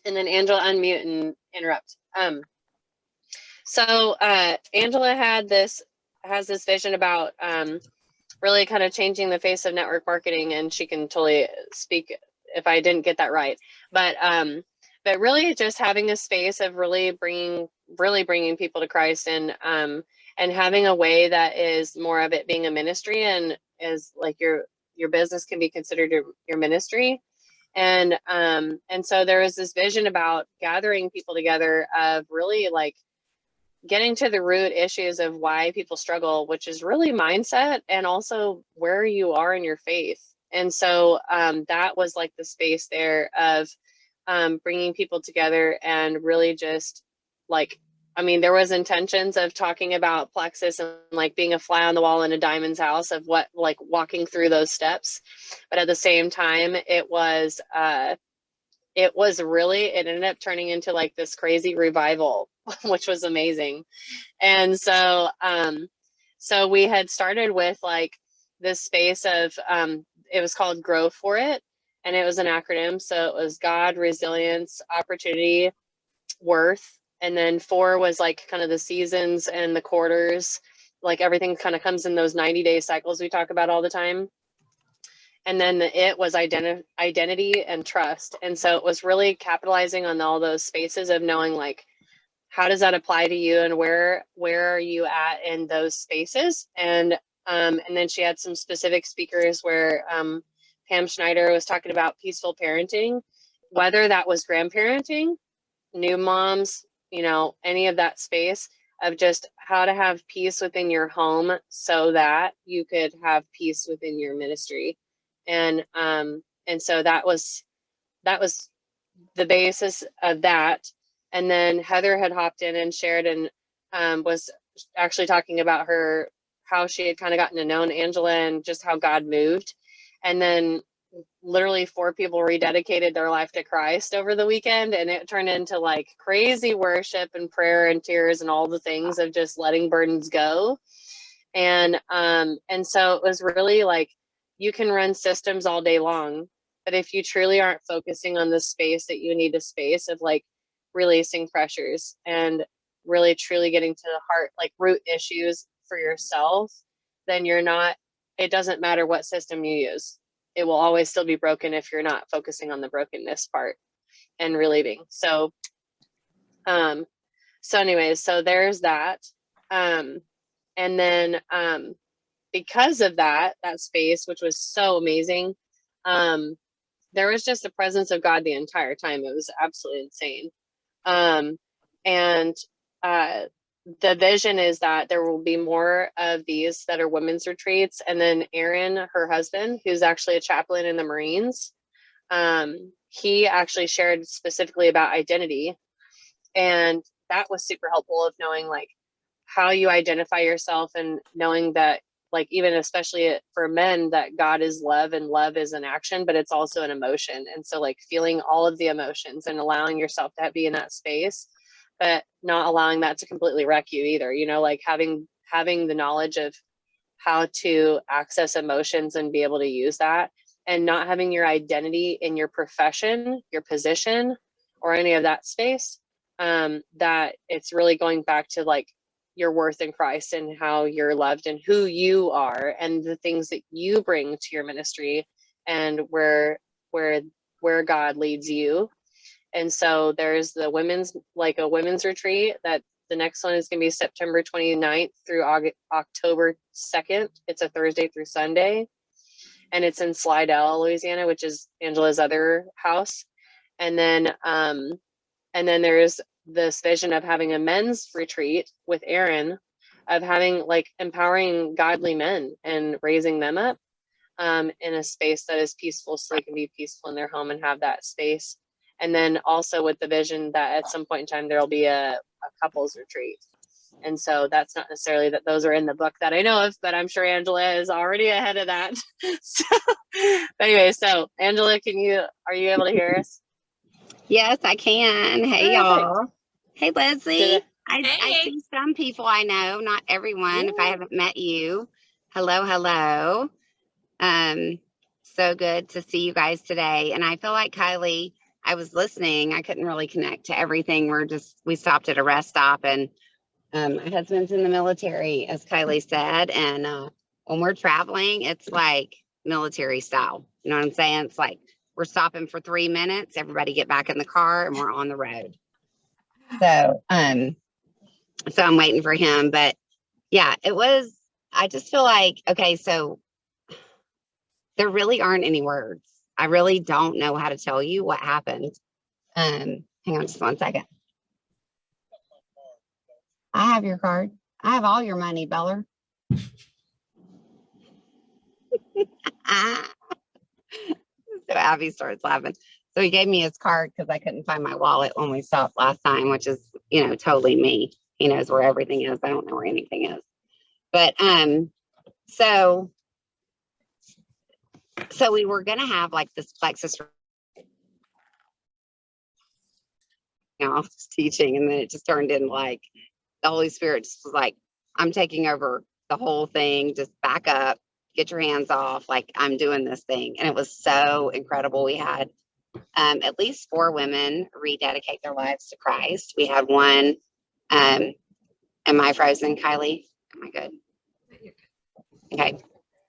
And then Angela, unmute and interrupt. So Angela has this vision about really kind of changing the face of network marketing, and she can totally speak if I didn't get that right. But really just having a space of really bringing people to Christ, and having a way that is more of it being a ministry, and is like your business can be considered your ministry. And so there was this vision about gathering people together, of really like getting to the root issues of why people struggle, which is really mindset and also where you are in your faith. And so that was like the space there of bringing people together, and really just like, I mean, there was intentions of talking about plexus and like being a fly on the wall in a diamond's house, of what, like walking through those steps. But at the same time, it ended up turning into like this crazy revival, which was amazing. And so, so we had started with like this space of, it was called Grow For It. And it was an acronym. So it was God, resilience, opportunity, worth. And then 4 was like kind of the seasons and the quarters, like everything kind of comes in those 90-day cycles we talk about all the time. And then it was identity and trust. And so it was really capitalizing on all those spaces of knowing like, how does that apply to you, and where are you at in those spaces? And then she had some specific speakers where Pam Schneider was talking about peaceful parenting, whether that was grandparenting, new moms, you know, any of that space of just how to have peace within your home so that you could have peace within your ministry. And so that was the basis of that. And then Heather had hopped in and shared, and was actually talking about how she had kind of gotten to know Angela and just how God moved. And then literally 4 people rededicated their life to Christ over the weekend, and it turned into like crazy worship and prayer and tears and all the things of just letting burdens go. And so it was really like, you can run systems all day long, but if you truly aren't focusing on the space that you need, a space of like releasing pressures and really truly getting to the heart, like root issues for yourself, then it doesn't matter what system you use. It will always still be broken if you're not focusing on the brokenness part and relieving. So, anyways, so there's that. And then, because of that space, which was so amazing, there was just a presence of God the entire time. It was absolutely insane. And the vision is that there will be more of these that are women's retreats. And then Aaron, her husband, who's actually a chaplain in the Marines, he actually shared specifically about identity. And that was super helpful, of knowing like how you identify yourself, and knowing that, like, even especially for men, that God is love, and love is an action, but it's also an emotion. And so like feeling all of the emotions and allowing yourself to be in that space, but not allowing that to completely wreck you either, you know, like having the knowledge of how to access emotions and be able to use that, and not having your identity in your profession, your position, or any of that space, that it's really going back to like your worth in Christ, and how you're loved, and who you are, and the things that you bring to your ministry, and where God leads you. And so there's the women's retreat, that the next one is going to be September 29th through October 2nd. It's a Thursday through Sunday, and it's in Slidell, Louisiana, which is Angela's other house. And then there's this vision of having a men's retreat with Aaron, of having like empowering godly men and raising them up in a space that is peaceful, so they can be peaceful in their home and have that space. And then also with the vision that at some point in time, there'll be a couples retreat. And so that's not necessarily that those are in the book that I know of, but I'm sure Angela is already ahead of that. So anyway, so Angela, are you able to hear us? Yes, I can. Hey, y'all. Hey, Leslie. I see some people I know, not everyone, if I haven't met you. Hello. So good to see you guys today. And I feel like Kylie I was listening. I couldn't really connect to everything. We stopped at a rest stop, and my husband's in the military, as Kylie said. And when we're traveling, it's like military style. You know what I'm saying? It's like we're stopping for 3 minutes. Everybody get back in the car and we're on the road. So I'm waiting for him. But yeah, I just feel like, okay, so there really aren't any words. I really don't know how to tell you what happened. Hang on just 1 second. I have your card. I have all your money, Beller. So Abby starts laughing. So he gave me his card because I couldn't find my wallet when we stopped last time, which is, totally me. He knows where everything is. I don't know where anything is. But so we were gonna have like this plexus, teaching, and then it just turned into like the Holy Spirit just was like, I'm taking over the whole thing. Just back up, get your hands off. Like, I'm doing this thing. And it was so incredible. We had at least 4 women rededicate their lives to Christ. We had one. Am I frozen, Kylie? Am I good? Okay.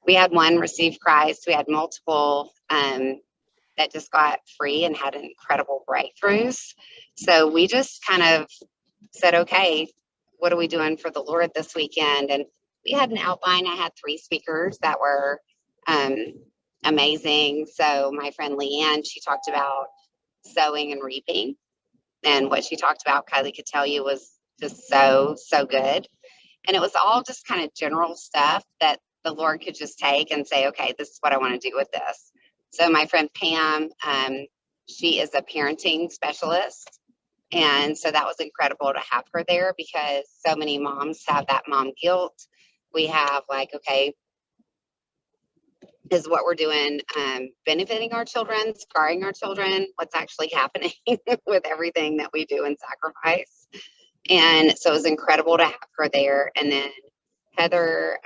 We had one receive Christ. We had multiple that just got free and had incredible breakthroughs. So we just kind of said, okay, what are we doing for the Lord this weekend? And we had an outline. I had 3 speakers that were amazing. So my friend Leanne, she talked about sowing and reaping. And what she talked about, Kylie could tell you, was just so good. And it was all just kind of general stuff that the Lord could just take and say, okay, this is what I want to do with this. So my friend Pam, she is a parenting specialist. And so that was incredible to have her there because so many moms have that mom guilt. We have like, okay, is what we're doing benefiting our children, scarring our children? What's actually happening with everything that we do in sacrifice? And so it was incredible to have her there. And then Heather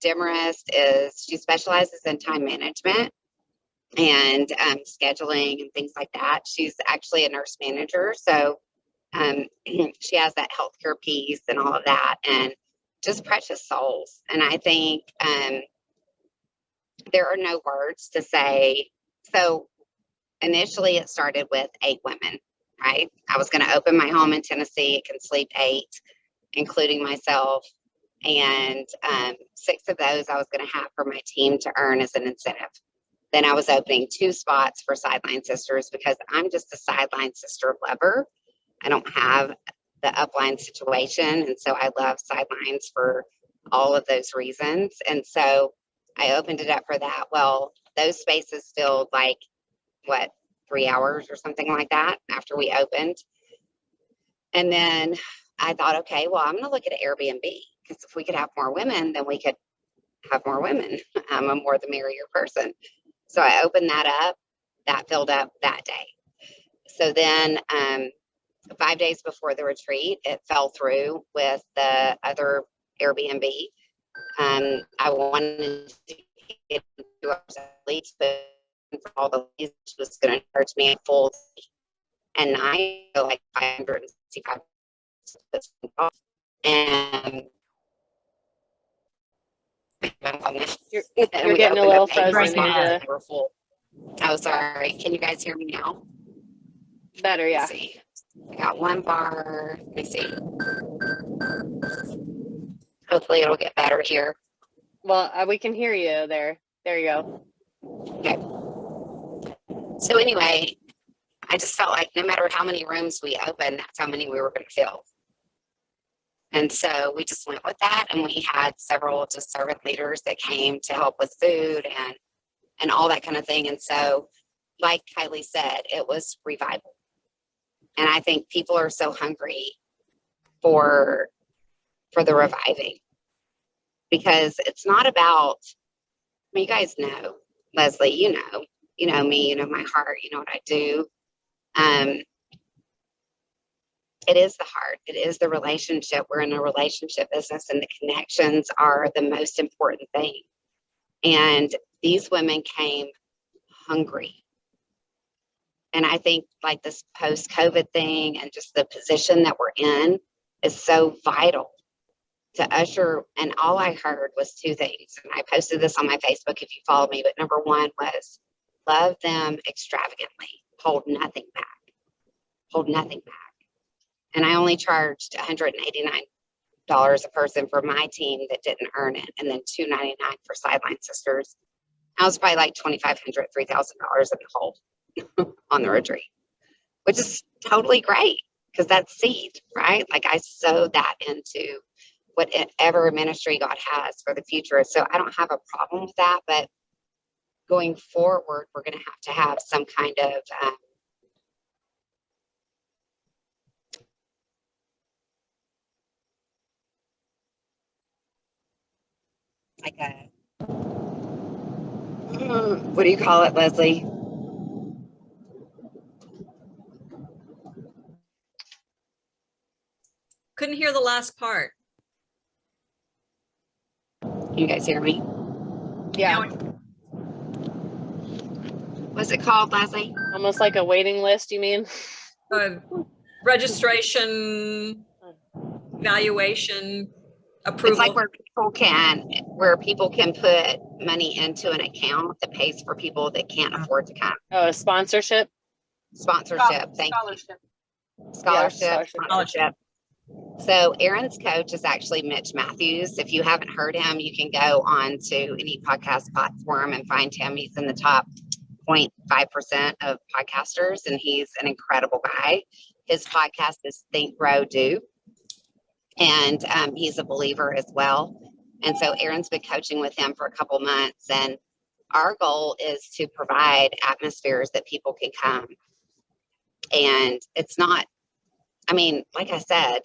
Demarest she specializes in time management and scheduling and things like that. She's actually a nurse manager. So she has that healthcare piece and all of that, and just precious souls. And I think there are no words to say. So initially it started with 8 women, right? I was going to open my home in Tennessee. It can sleep 8, including myself. And 6 of those I was going to have for my team to earn as an incentive. Then I was opening 2 spots for Sideline Sisters because I'm just a Sideline Sister lover. I don't have the upline situation. And so I love Sidelines for all of those reasons. And so I opened it up for that. Well, those spaces filled like, 3 hours or something like that after we opened. And then I thought, okay, well, I'm going to look at Airbnb because if we could have more women, then we could have more women. I'm a more the merrier person. So I opened that up. That filled up that day. So then 5 days before the retreat, it fell through with the other Airbnb. I wanted to get 2 hours at least, but for all the leads, it was going to charge me a full day and night, so like $565. And you're getting a little frozen. They were full. Oh, sorry. Can you guys hear me now? Better, yeah. Let's see. I got 1 bar. Let me see. Hopefully it'll get better here. Well, we can hear you there. There you go. Okay. So anyway, I just felt like no matter how many rooms we opened, that's how many we were going to fill. And so we just went with that, and we had several just servant leaders that came to help with food and all that kind of thing. And so, like Kylie said, it was revival. And I think people are so hungry for the reviving, because it's not about, I mean, you guys know, Leslie, you know me, you know my heart, you know what I do. It is the heart. It is the relationship. We're in a relationship business, and the connections are the most important thing. And these women came hungry. And I think like this post-COVID thing and just the position that we're in is so vital to usher. And all I heard was two things. And I posted this on my Facebook if you follow me. But number one was love them extravagantly, hold nothing back, hold nothing back. And I only charged $189 a person for my team that didn't earn it, and then $299 for Sideline Sisters. I was probably like $2,500, $3,000 in the hole on the retreat, which is totally great because that's seed, right? Like I sowed that into whatever ministry God has for the future. So I don't have a problem with that, but going forward, we're going to have some kind of like a what do you call it, Leslie? Couldn't hear the last part. Can you guys hear me? Yeah. What's it called, Leslie? Almost like a waiting list, you mean? Registration, evaluation, approval. It's like where people can put money into an account that pays for people that can't afford to come. Oh, a sponsorship? Sponsorship. Thank Scholarship. you. Scholarship. Scholarship. So Aaron's coach is actually Mitch Matthews. If you haven't heard him, you can go on to any podcast platform and find him. He's in the top 0.5% of podcasters, and he's an incredible guy. His podcast is Think, Grow, Do. And he's a believer as well. And so Aaron's been coaching with him for a couple months. And our goal is to provide atmospheres that people can come. And it's not, I mean, like I said,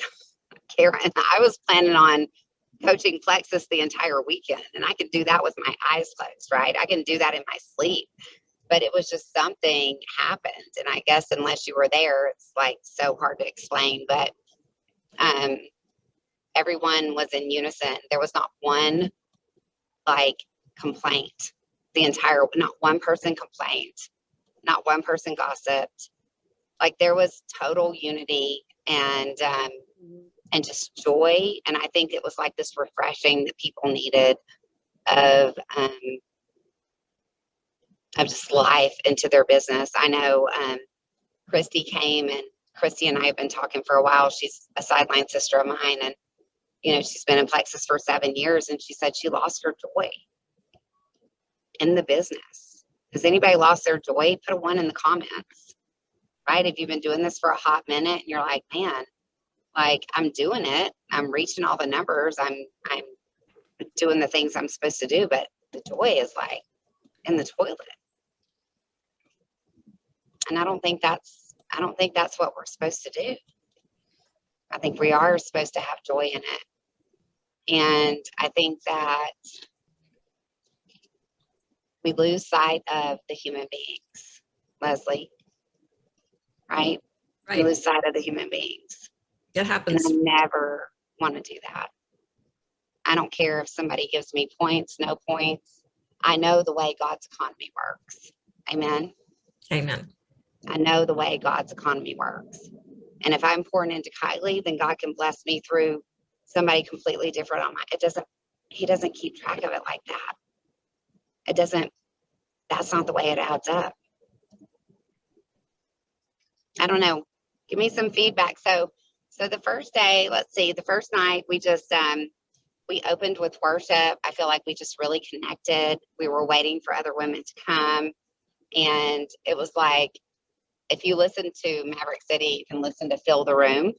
Karen, I was planning on coaching Plexus the entire weekend. And I could do that with my eyes closed, right? I can do that in my sleep. But it was just something happened. And I guess unless you were there, it's like so hard to explain. But everyone was in unison. There was not one like complaint. Not one person complained. Not one person gossiped. Like there was total unity and just joy. And I think it was like this refreshing that people needed of just life into their business. I know Christy came, and Christy and I have been talking for a while. She's a Sideline sister of mine, and you know, she's been in Plexus for 7 years, and she said she lost her joy in the business. Has anybody lost their joy? Put a 1 in the comments, right? If you've been doing this for a hot minute and you're like, man, like I'm doing it, I'm reaching all the numbers, I'm doing the things I'm supposed to do, but the joy is like in the toilet. And I don't think that's what we're supposed to do. I think we are supposed to have joy in it. And I think that we lose sight of the human beings, Leslie, right? Right. We lose sight of the human beings. It And happens. I never want to do that. I don't care if somebody gives me points, no points. I know the way God's economy works. Amen. Amen. I know the way God's economy works. And if I'm pouring into Kylie, then God can bless me through somebody completely different on he doesn't keep track of it like that. That's not the way it adds up. I don't know. Give me some feedback. So the first day, the first night we just, we opened with worship. I feel like we just really connected. We were waiting for other women to come. And it was like, if you listen to Maverick City, you can listen to Fill the Room.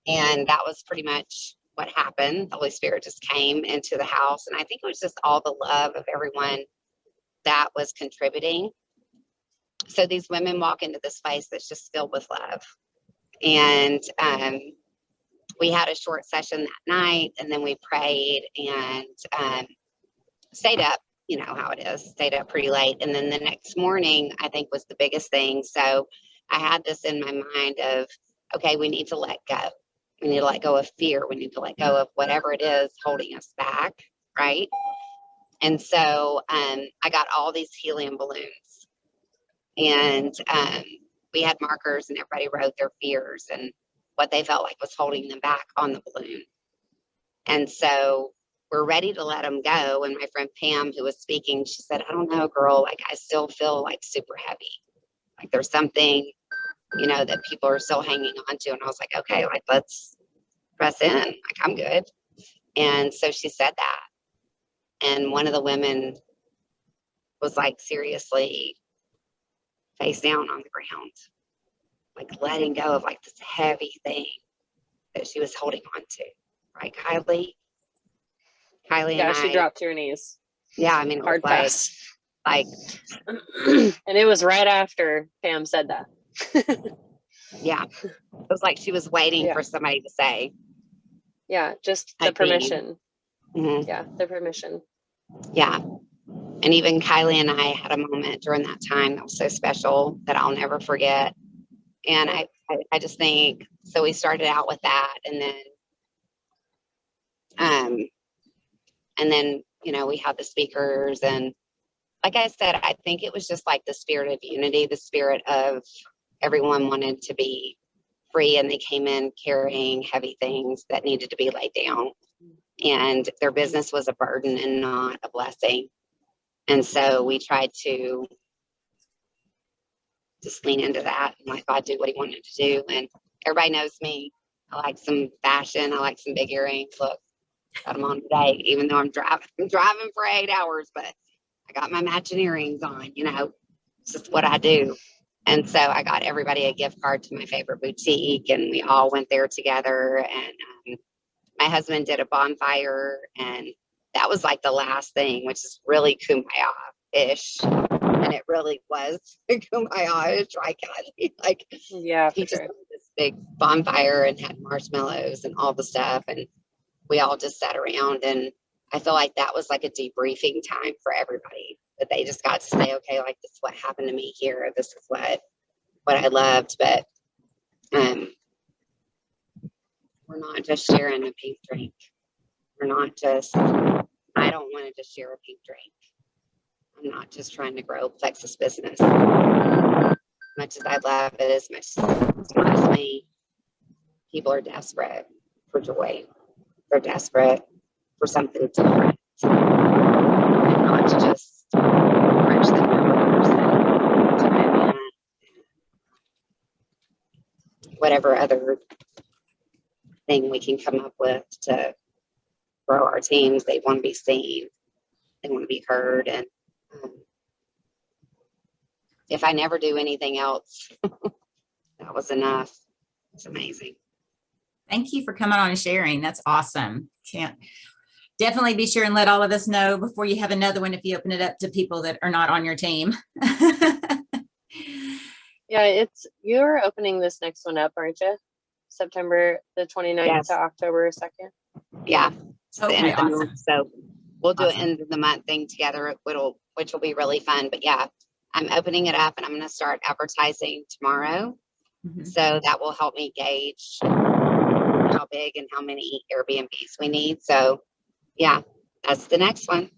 And that was pretty much what happened. The Holy Spirit just came into the house. And I think it was just all the love of everyone that was contributing. So these women walk into this place that's just filled with love. And we had a short session that night, and then we prayed and stayed up. You know how it is, stayed up pretty late. And then the next morning, I think was the biggest thing. So I had this in my mind of, okay, we need to let go. We need to let go of fear. We need to let go of whatever it is holding us back, right? And so I got all these helium balloons. And we had markers and everybody wrote their fears and what they felt like was holding them back on the balloon. And so we're ready to let them go. And my friend Pam, who was speaking, she said, I don't know, girl, like I still feel like super heavy. Like there's something, you know, that people are still hanging on to. And I was like, okay, like let's press in. Like I'm good. And so she said that. And one of the women was like seriously face down on the ground, like letting go of like this heavy thing that she was holding on to. Right, Kylie? Kylie Yeah, and she I, dropped to her knees. yeah, I mean, it was Hard pass. like, And it was right after Pam said that. yeah, it was like she was waiting Yeah. for somebody to say, Yeah, just the I see you. permission. Mhm. Yeah, the permission. Yeah. And even Kylie and I had a moment during that time that was so special that I'll never forget. And I just think, so we started out with that, and then, you know, we had the speakers, and like I said, I think it was just like the spirit of unity, the spirit of everyone wanted to be free, and they came in carrying heavy things that needed to be laid down, and their business was a burden and not a blessing. And so we tried to just lean into that and let God do what he wanted to do. And everybody knows me. I like some fashion. I like some big earrings. Look, got them on today, even though I'm driving for 8 hours, but I got my matching earrings on, you know, it's just what I do. And so I got everybody a gift card to my favorite boutique, and we all went there together. And my husband did a bonfire, and that was like the last thing, which is really kumbaya-ish. And it really was kumbaya-ish, right, Kylie? Like, Yeah, he for just sure. had this big bonfire and had marshmallows and all the stuff. And we all just sat around, and I feel like that was like a debriefing time for everybody, that they just got to say, okay, like this is what happened to me here. This is what I loved. But we're not just sharing a pink drink. We're not just, I don't want to just share a pink drink. I'm not just trying to grow Plexus business. Much as I love it, as much as me, people are desperate for joy. They're desperate for something different, and not to just crunch the numbers and commitment, whatever other thing we can come up with to grow our teams. They want to be seen, they want to be heard. And if I never do anything else, that was enough. It's amazing. Thank you for coming on and sharing. That's awesome. Can't definitely be sure and let all of us know before you have another one if you open it up to people that are not on your team. Yeah, you're opening this next one up, aren't you? September the 29th Yes. to October 2nd. Yeah. It's the end Okay, of the awesome. month, so we'll do Awesome. an end of the month thing together, which will be really fun. But yeah, I'm opening it up, and I'm going to start advertising tomorrow. Mhm. So that will help me gauge how big and how many Airbnbs we need. So yeah, that's the next one.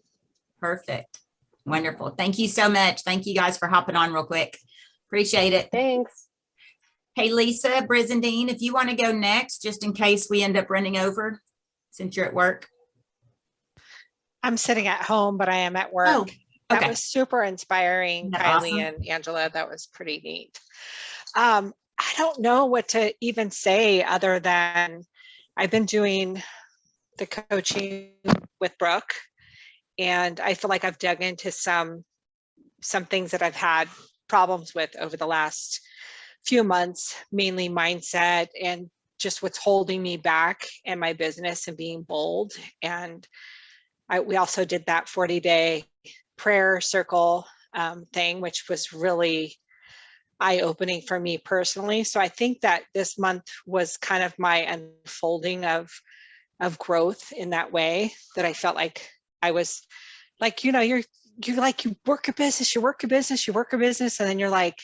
Perfect. Wonderful. Thank you so much. Thank you guys for hopping on real quick. Appreciate it. Thanks. Hey, Lisa Brizendine, if you want to go next, just in case we end up running over since you're at work. I'm sitting at home, but I am at work. Oh, That okay. was super inspiring, Isn't that Kylie awesome? and Angela. That was pretty neat. I don't know what to even say other than I've been doing the coaching with Brooke, and I feel like I've dug into some things that I've had problems with over the last few months, mainly mindset and just what's holding me back in my business and being bold. And we also did that 40-day prayer circle thing, which was really eye-opening for me personally. So I think that this month was kind of my unfolding of growth in that way, that I felt like I was like, you know, you're like, you work a business, you work a business, you work a business. And then you're like,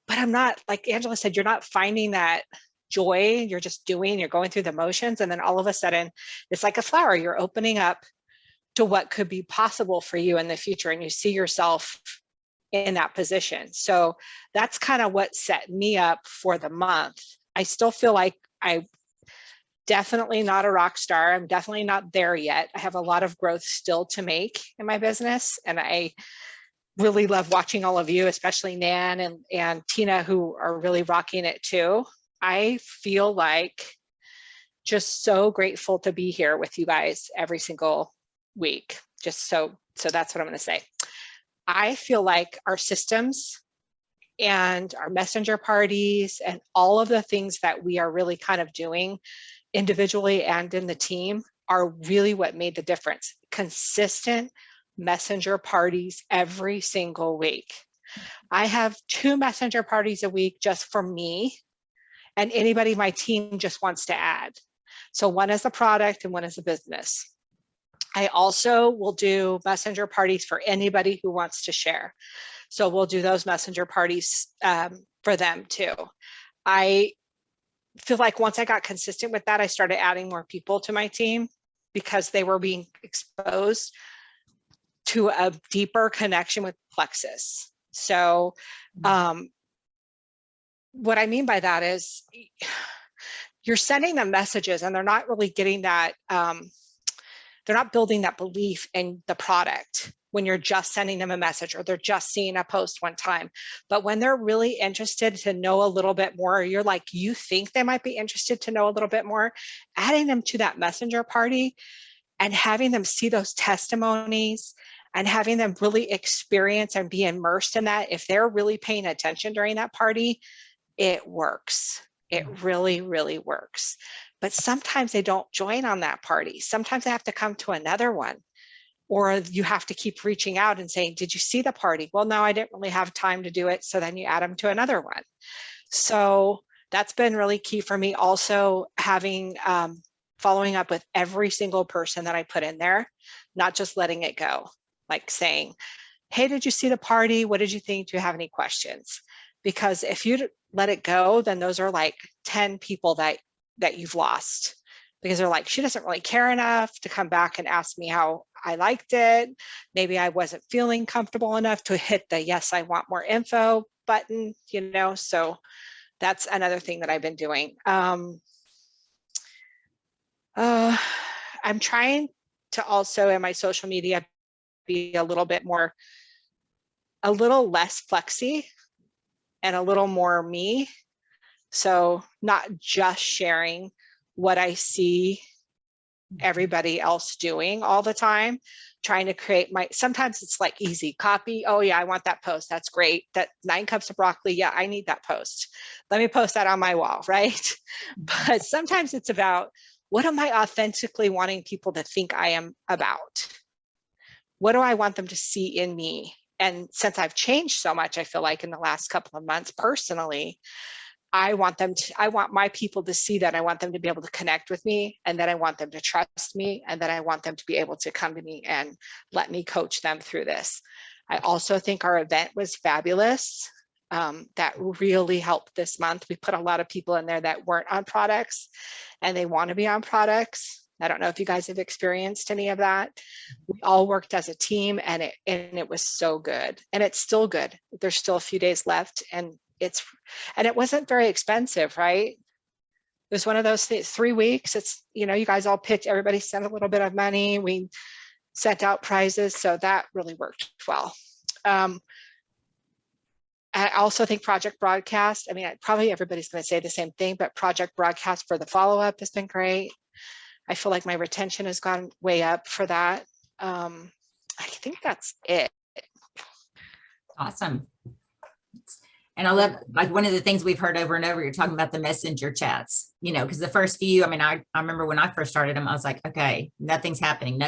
but I'm not, like Angela said, you're not finding that joy. You're just doing, you're going through the motions. And then all of a sudden it's like a flower, you're opening up to what could be possible for you in the future. And you see yourself in that position. So that's kind of what set me up for the month. I still feel like I'm definitely not a rock star. I'm definitely not there yet. I have a lot of growth still to make in my business. And I really love watching all of you, especially Nan and Tina, who are really rocking it too. I feel like just so grateful to be here with you guys every single week. Just so that's what I'm going to say. I feel like our systems and our messenger parties and all of the things that we are really kind of doing individually and in the team are really what made the difference. Consistent messenger parties every single week. I have 2 messenger parties a week just for me and anybody my team just wants to add. So one is a product and one is a business. I also will do messenger parties for anybody who wants to share. So we'll do those messenger parties for them too. I feel like once I got consistent with that, I started adding more people to my team because they were being exposed to a deeper connection with Plexus. So what I mean by that is you're sending them messages and they're not really getting that, they're not building that belief in the product when you're just sending them a message or they're just seeing a post one time. But when they're really interested to know a little bit more, you're like, you think they might be interested to know a little bit more, adding them to that messenger party and having them see those testimonies and having them really experience and be immersed in that. If they're really paying attention during that party, it works. It really, really works. But sometimes they don't join on that party. Sometimes they have to come to another one, or you have to keep reaching out and saying, did you see the party? Well, no, I didn't really have time to do it. So then you add them to another one. So that's been really key for me. Also having, following up with every single person that I put in there, not just letting it go, like saying, hey, did you see the party? What did you think? Do you have any questions? Because if you let it go, then those are like 10 people that you've lost, because they're like, she doesn't really care enough to come back and ask me how I liked it. Maybe I wasn't feeling comfortable enough to hit the yes, I want more info button, you know? So that's another thing that I've been doing. I'm trying to also in my social media be a little less flexy and a little more me. So not just sharing what I see everybody else doing all the time, trying to create sometimes it's like easy copy. Oh yeah, I want that post. That's great. That 9 cups of broccoli. Yeah, I need that post. Let me post that on my wall, right? But sometimes it's about, what am I authentically wanting people to think I am about? What do I want them to see in me? And since I've changed so much, I feel like in the last couple of months personally, I want my people to see that. I want them to be able to connect with me, and that I want them to trust me, and that I want them to be able to come to me and let me coach them through this. I also think our event was fabulous. That really helped this month. We put a lot of people in there that weren't on products and they want to be on products. I don't know if you guys have experienced any of that. We all worked as a team and it was so good, and it's still good. There's still a few days left, and it wasn't very expensive, right? It was one of those things, 3 weeks. It's, you know, you guys all pitched, everybody sent a little bit of money. We sent out prizes. So that really worked well. I also think Project Broadcast, I mean, probably everybody's going to say the same thing, but Project Broadcast for the follow-up has been great. I feel like my retention has gone way up for that. I think that's it. Awesome. And I love, like, one of the things we've heard over and over, you're talking about the messenger chats, you know, because the first few, I mean, I remember when I first started them, I was like, okay, nothing's happening.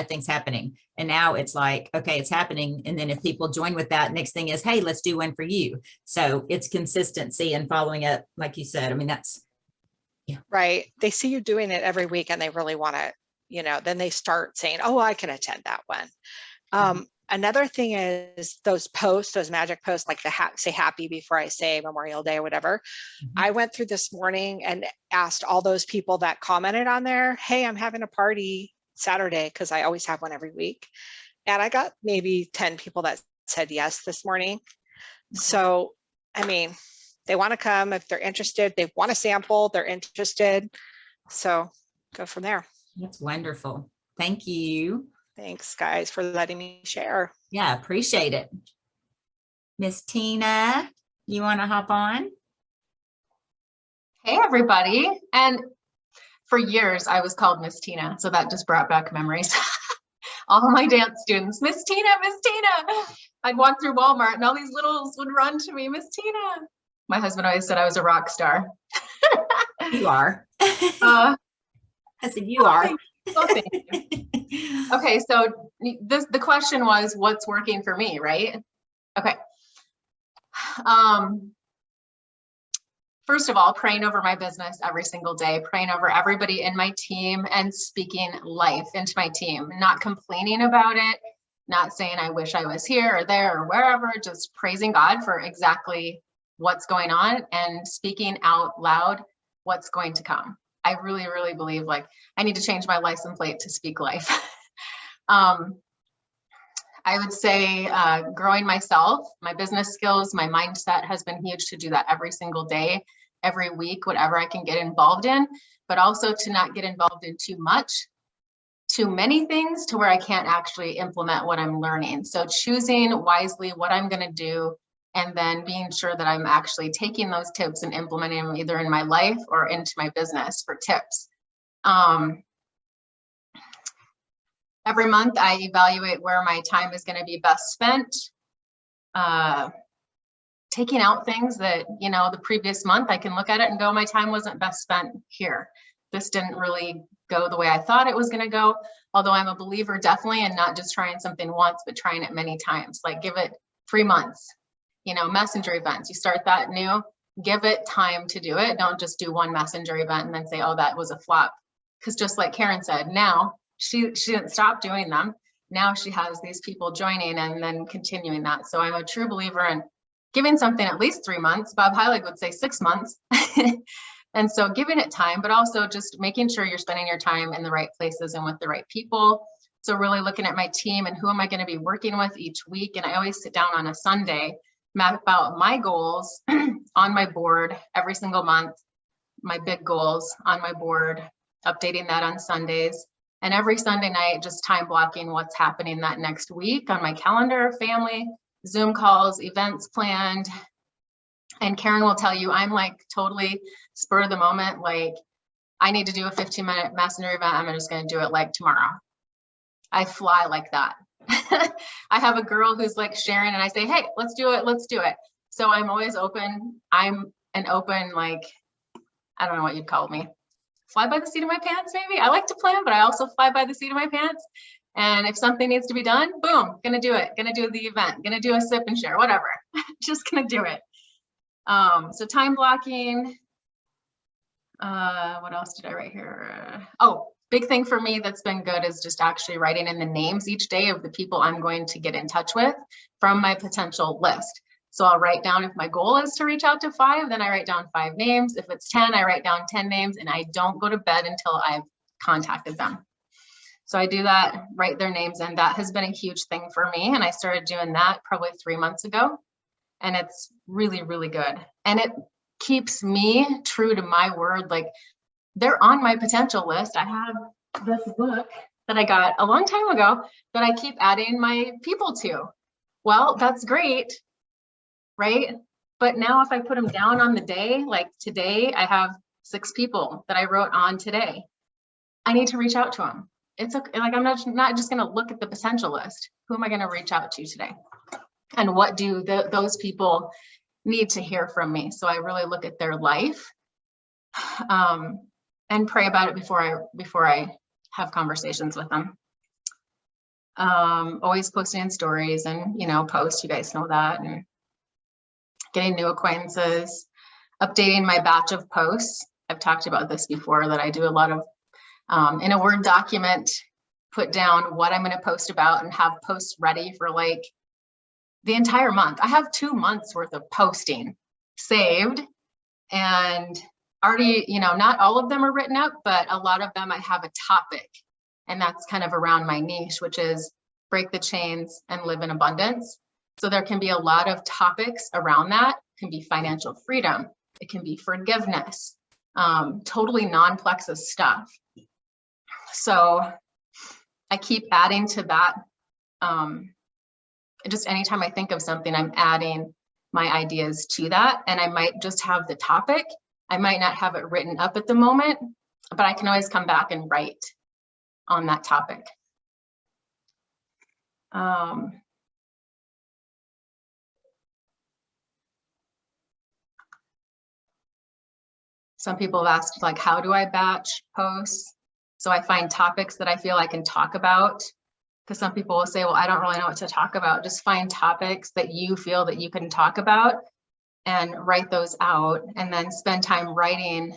And now it's like, okay, it's happening. And then if people join with that, next thing is, hey, let's do one for you. So it's consistency and following up, like you said. I mean, that's, yeah. Right. They see you doing it every week and they really want to, you know, then they start saying, oh, I can attend that one. Another thing is those posts, those magic posts, like the say happy before I say Memorial Day or whatever. I went through this morning and asked all those people that commented on there, hey, I'm having a party Saturday, because I always have one every week. And I got maybe 10 people that said yes this morning. So, I mean, they want to come if they're interested, they want to sample, they're interested. So go from there. That's wonderful. Thank you. Thanks, guys, for letting me share. Yeah, appreciate it. Miss Tina, you want to hop on? Hey, everybody. And for years, I was called Miss Tina. So that just brought back memories. All my dance students, Miss Tina, Miss Tina. I'd walk through Walmart and all these littles would run to me, Miss Tina. My husband always said I was a rock star. You are. I said, you are. Thank you. Okay, so the question was, what's working for me, right? Okay. First of all, praying over my business every single day, praying over everybody in my team and speaking life into my team, not complaining about it, not saying I wish I was here or there or wherever, just praising God for exactly what's going on and speaking out loud what's going to come. I really, really believe like I need to change my license plate to speak life. I would say growing myself, my business skills, my mindset has been huge to do that every single day, every week, whatever I can get involved in, but also to not get involved in too much, too many things to where I can't actually implement what I'm learning. So choosing wisely what I'm going to do and then being sure that I'm actually taking those tips and implementing them either in my life or into my business for tips. Every month I evaluate where my time is going to be best spent, taking out things that, you know, the previous month I can look at it and go, my time wasn't best spent here. This didn't really go the way I thought it was going to go. Although I'm a believer definitely in not just trying something once, but trying it many times, like give it 3 months, you know, messenger events, you start that new, give it time to do it. Don't just do one messenger event and then say, oh, that was a flop. Because just like Karen said, now she didn't stop doing them. Now she has these people joining and then continuing that. So I'm a true believer in giving something at least 3 months. Bob Heilig would say 6 months. And so giving it time, but also just making sure you're spending your time in the right places and with the right people. So really looking at my team and who am I going to be working with each week. And I always sit down on a Sunday, map out my goals on my board every single month, my big goals on my board, updating that on Sundays. And every Sunday night, just time blocking what's happening that next week on my calendar, family, Zoom calls, events planned. And Karen will tell you, I'm like totally spur of the moment. Like I need to do a 15-minute messenger event. I'm just going to do it like tomorrow. I fly like that. I have a girl who's like sharing and I say, hey, let's do it. Let's do it. So I'm always open. I'm an open, like, I don't know what you'd call me. Fly by the seat of my pants, maybe. I like to plan, but I also fly by the seat of my pants. And if something needs to be done, boom, gonna do it. Gonna do the event, gonna do a sip and share, whatever. Just gonna do it. So time blocking. What else did I write here? Oh, big thing for me that's been good is just actually writing in the names each day of the people I'm going to get in touch with from my potential list. So I'll write down, if my goal is to reach out to 5, then I write down 5 names. If it's 10, I write down 10 names and I don't go to bed until I've contacted them. So I do that, write their names, and that has been a huge thing for me. And I started doing that probably 3 months ago. And it's really, really good. And it keeps me true to my word. Like they're on my potential list. I have this book that I got a long time ago that I keep adding my people to. Well, that's great, right? But now if I put them down on the day, like today, I have 6 people that I wrote on today. I need to reach out to them. It's okay. Like I'm not just going to look at the potential list. Who am I going to reach out to today? And what do those people need to hear from me? So I really look at their life and pray about it before I have conversations with them. Always posting in stories and, you know, post, you guys know that, and getting new acquaintances, updating my batch of posts. I've talked about this before, that I do a lot of in a Word document, put down what I'm going to post about and have posts ready for like the entire month. I have 2 months worth of posting saved and already, you know, not all of them are written up, but a lot of them I have a topic, and that's kind of around my niche, which is break the chains and live in abundance. So there can be a lot of topics around that. It can be financial freedom. It can be forgiveness, totally non-plexus stuff. So I keep adding to that. Just anytime I think of something, I'm adding my ideas to that. And I might just have the topic. I might not have it written up at the moment, but I can always come back and write on that topic. Some people have asked, like, how do I batch posts? So I find topics that I feel I can talk about, because some people will say, well, I don't really know what to talk about. Just find topics that you feel that you can talk about and write those out, and then spend time writing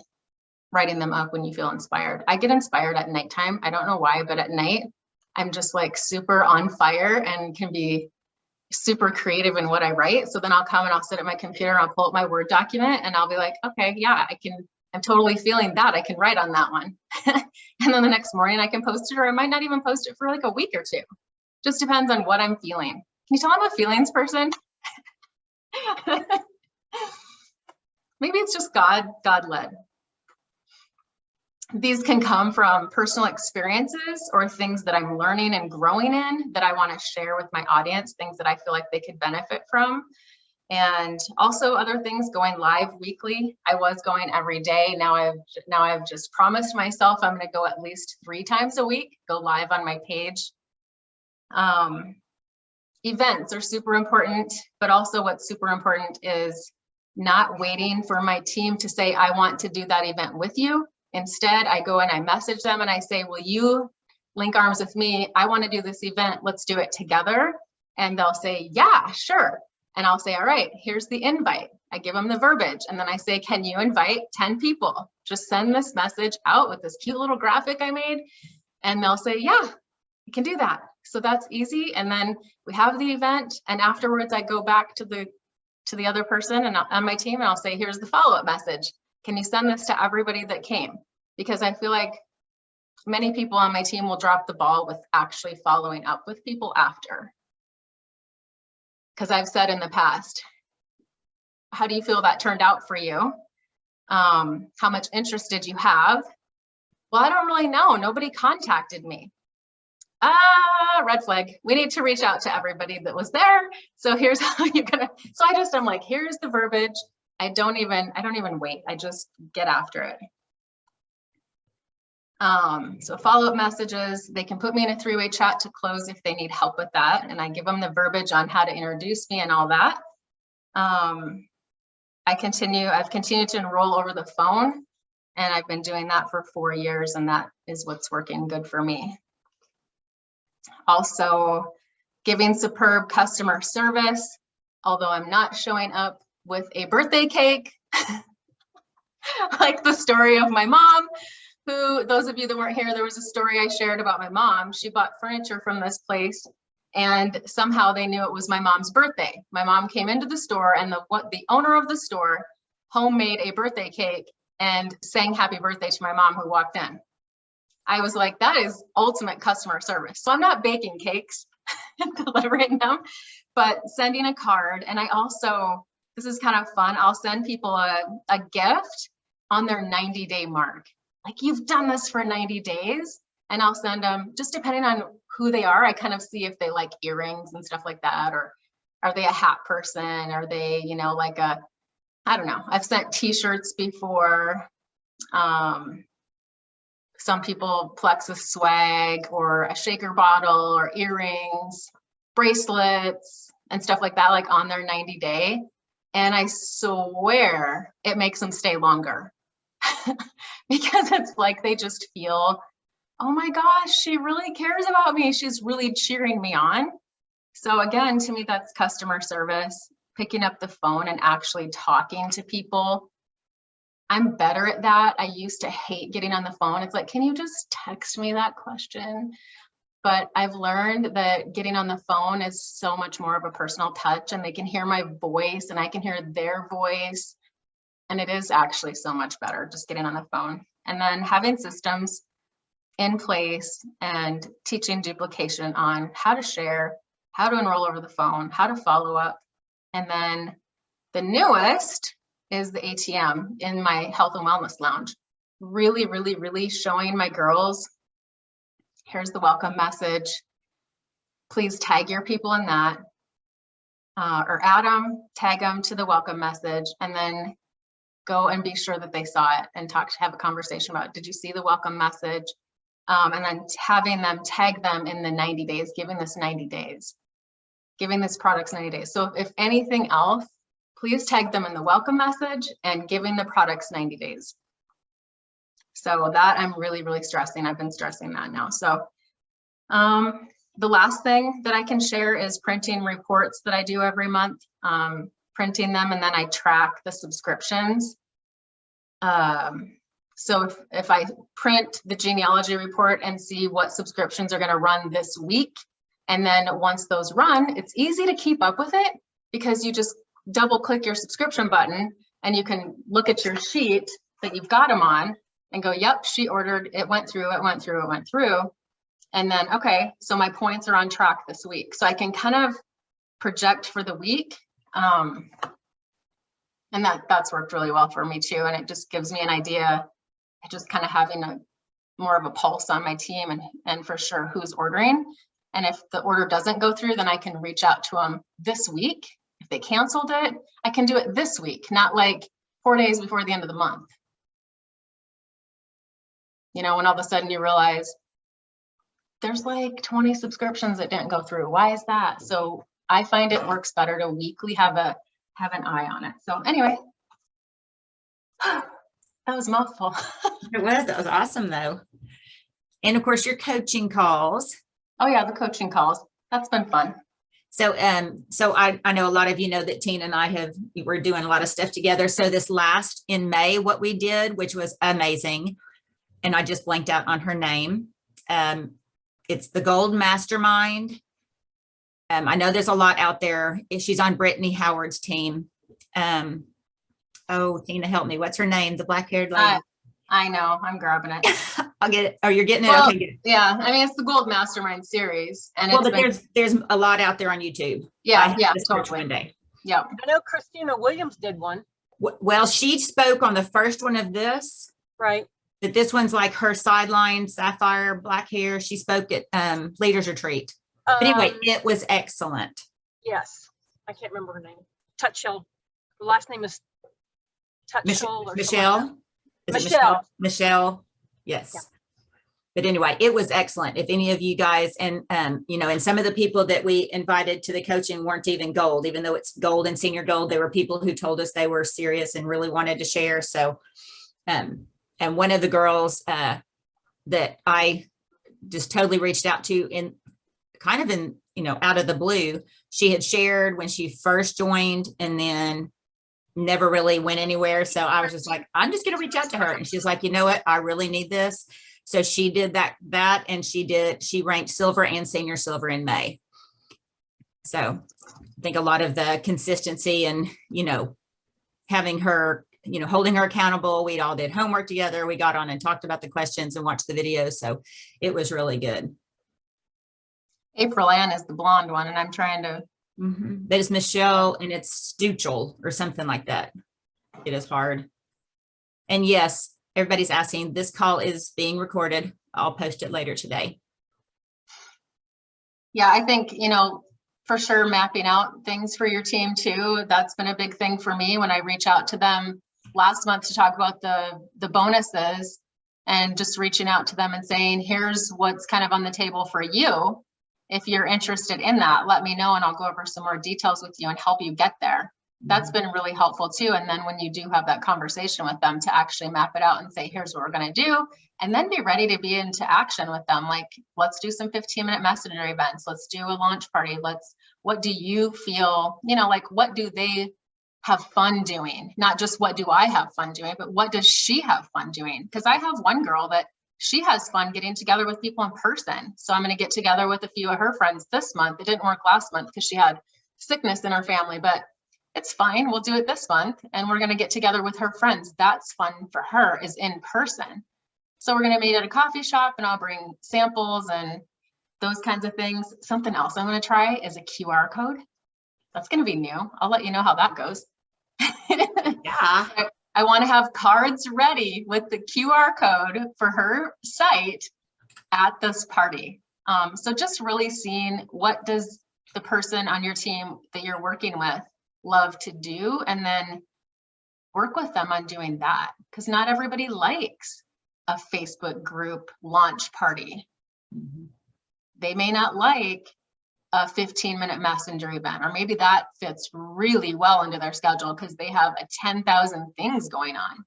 them up when you feel inspired. I get inspired at nighttime. I don't know why, but at night, I'm just like super on fire and can be super creative in what I write. So then I'll come and I'll sit at my computer, I'll pull up my Word document, and I'll be like, okay, yeah, I'm totally feeling that. I can write on that one. And then the next morning I can post it, or I might not even post it for like a week or two. Just depends on what I'm feeling. Can you tell I'm a feelings person? Maybe it's just God led. These can come from personal experiences or things that I'm learning and growing in that I want to share with my audience, things that I feel like they could benefit from. And also other things, going live weekly. I was going every day. Now I've just promised myself I'm going to go at least 3 times a week, go live on my page. Events are super important, but also what's super important is not waiting for my team to say, I want to do that event with you. Instead, I go and I message them and I say, will you link arms with me? I want to do this event. Let's do it together. And they'll say, yeah, sure. And I'll say, all right, here's the invite. I give them the verbiage. And then I say, can you invite 10 people? Just send this message out with this cute little graphic I made. And they'll say, yeah, I can do that. So that's easy. And then we have the event. And afterwards, I go back to the other person and on my team, and I'll say, here's the follow-up message. Can you send this to everybody that came? Because I feel like many people on my team will drop the ball with actually following up with people after. Because I've said in the past, how do you feel that turned out for you? How much interest did you have? Well, I don't really know. Nobody contacted me. Red flag. We need to reach out to everybody that was there. So here's how you're gonna. So I'm like, here's the verbiage. I don't even wait. I just get after it. So follow-up messages, they can put me in a 3-way chat to close if they need help with that. And I give them the verbiage on how to introduce me and all that. I've continued to enroll over the phone, and I've been doing that for 4 years, and that is what's working good for me. Also, giving superb customer service, although I'm not showing up with a birthday cake, like the story of my mom, who, those of you that weren't here, there was a story I shared about my mom. She bought furniture from this place, and somehow they knew it was my mom's birthday. My mom came into the store, and the owner of the store homemade a birthday cake and sang happy birthday to my mom who walked in. I was like, that is ultimate customer service. So I'm not baking cakes and delivering them, but sending a card. And I also, this is kind of fun, I'll send people a gift on their 90-day mark. Like, you've done this for 90 days. And I'll send them, just depending on who they are, I kind of see if they like earrings and stuff like that, or are they a hat person? Are they, like I don't know. I've sent t-shirts before. Some people plexus swag or a shaker bottle or earrings, bracelets and stuff like that, like on their 90-day. And I swear it makes them stay longer because it's like they just feel, oh my gosh, she really cares about me. She's really cheering me on. So again, to me, that's customer service, picking up the phone and actually talking to people. I'm better at that. I used to hate getting on the phone. It's like, can you just text me that question? But I've learned that getting on the phone is so much more of a personal touch, and they can hear my voice and I can hear their voice. And it is actually so much better just getting on the phone. And then having systems in place and teaching duplication on how to share how to enroll over the phone, how to follow up. And then the newest is the ATM in my health and wellness lounge. Really, really, really showing my girls, here's the welcome message. Please tag your people in that, or add them, tag them to the welcome message, and then go and be sure that they saw it and have a conversation about, did you see the welcome message? And then having them tag them in the 90 days, giving this 90 days, giving this products 90 days. So if anything else, please tag them in the welcome message and giving the products 90 days. So that I'm really, really stressing. I've been stressing that now. So the last thing that I can share is printing reports that I do every month, printing them, and then I track the subscriptions. So if I print the genealogy report and see what subscriptions are going to run this week, and then once those run, it's easy to keep up with it because you just double click your subscription button and you can look at your sheet that you've got them on and go, yep, she ordered, it went through, it went through, it went through. And then, okay, so my points are on track this week. So I can kind of project for the week. And that's worked really well for me too. And it just gives me an idea, just kind of having more of a pulse on my team and for sure who's ordering. And if the order doesn't go through, then I can reach out to them this week. If they canceled it, I can do it this week, not like 4 days before the end of the month. You know, when all of a sudden you realize there's like 20 subscriptions that didn't go through. Why is that? So I find it works better to weekly have an eye on it. So anyway, that was a mouthful. That was awesome though. And of course your coaching calls. Oh yeah, the coaching calls. That's been fun. So, so I know a lot of you know that Tina and I we're doing a lot of stuff together. So this last in May, what we did, which was amazing, and I just blanked out on her name. It's the Gold Mastermind. I know there's a lot out there. She's on Brittany Howard's team. Oh, Tina, help me. What's her name? The black-haired lady. I know. I'm grabbing it. I'll get it. Oh, you're getting it? Well, okay, good. Yeah. I mean, it's the Gold Mastermind series. And well, but there's a lot out there on YouTube. Yeah, yeah, totally. One day. Yeah. I know Christina Williams did one. Well, she spoke on the first one of this. Right. But this one's like her Sideline, sapphire, black hair. She spoke at Leaders Retreat. But anyway, it was excellent. Yes. I can't remember her name. Tutchell. The last name is Tutchell or Michelle. Michelle. Michelle. Yes. Yeah. But anyway, it was excellent. If any of you guys and you know, and some of the people that we invited to the coaching weren't even gold, even though it's gold and senior gold, there were people who told us they were serious and really wanted to share. So, and one of the girls that I just totally reached out to in you know, out of the blue, she had shared when she first joined and then never really went anywhere. So I was just like, I'm just going to reach out to her. And she's like, you know what? I really need this. So she did that and she ranked silver and senior silver in May. So I think a lot of the consistency and, you know, having her, you know, holding her accountable. We all did homework together. We got on and talked about the questions and watched the videos. So it was really good. April Ann is the blonde one, and I'm trying to. That is Michelle, and it's Stuchel or something like that. It is hard. And yes, everybody's asking, this call is being recorded. I'll post it later today. Yeah, I think, you know, for sure mapping out things for your team too. That's been a big thing for me when I reach out to them last month to talk about the bonuses and just reaching out to them and saying, here's what's kind of on the table for you. If you're interested in that, let me know and I'll go over some more details with you and help you get there. That's been really helpful too. And then when you do have that conversation with them to actually map it out and say, here's what we're going to do, and then be ready to be into action with them. Like, let's do some 15-minute messenger events. Let's do a launch party. What do you feel, you know, like what do they have fun doing? Not just what do I have fun doing, but what does she have fun doing? Because I have one girl that she has fun getting together with people in person. So I'm going to get together with a few of her friends this month. It didn't work last month because she had sickness in her family, but it's fine. We'll do it this month. And we're going to get together with her friends. That's fun for her, is in person. So we're going to meet at a coffee shop and I'll bring samples and those kinds of things. Something else I'm going to try is a QR code. That's going to be new. I'll let you know how that goes. Yeah. I want to have cards ready with the QR code for her site at this party. So just really seeing what does the person on your team that you're working with love to do, and then work with them on doing that, because not everybody likes a Facebook group launch party. Mhm. They may not like a 15-minute messenger event, or maybe that fits really well into their schedule because they have 10,000 things going on.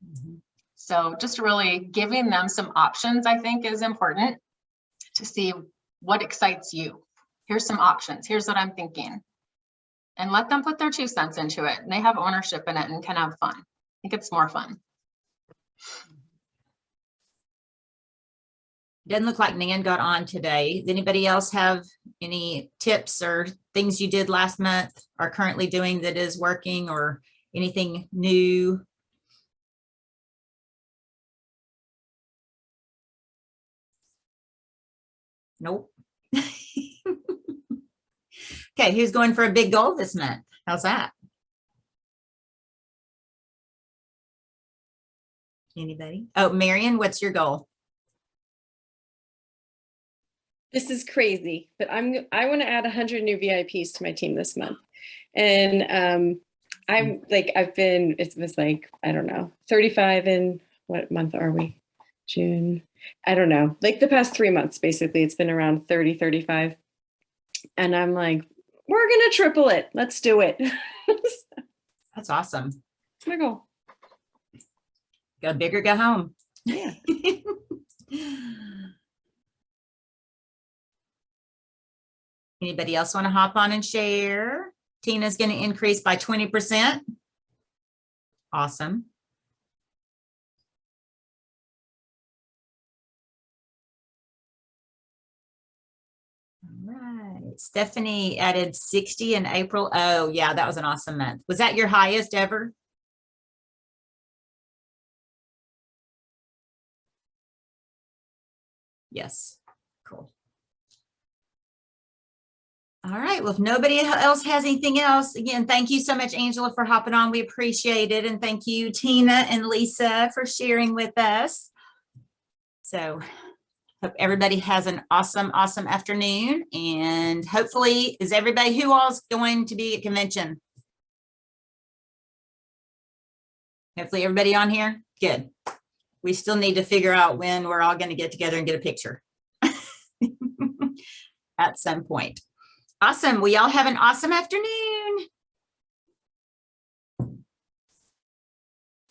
Mhm. So just really giving them some options, I think, is important to see what excites you. Here's some options. Here's what I'm thinking. And let them put their 2 cents into it. And they have ownership in it and can have fun. I think it's more fun. Doesn't look like Nan got on today. Does anybody else have any tips or things you did last month or currently doing that is working, or anything new? Nope. Okay, who's going for a big goal this month? How's that? Anybody? Oh, Marion, what's your goal? This is crazy, but I want to add 100 new VIPs to my team this month. And I'm like, it was like, I don't know, 35 in, what month are we? June. I don't know, like the past 3 months, basically, it's been around 30, 35. And I'm like, we're going to triple it. Let's do it. That's awesome. That's my goal. Go big or go home. Yeah. Anybody else want to hop on and share? Tina's going to increase by 20%. Awesome. All right. Stephanie added 60 in April. Oh, yeah, that was an awesome month. Was that your highest ever? Yes. Cool. All right. Well, if nobody else has anything else, again, thank you so much, Angela, for hopping on. We appreciate it. And thank you, Tina and Lisa, for sharing with us. So hope everybody has an awesome, awesome afternoon. And hopefully, is everybody, who all's going to be at convention? Hopefully everybody on here? Good. We still need to figure out when we're all going to get together and get a picture at some point. Awesome. We all have an awesome afternoon.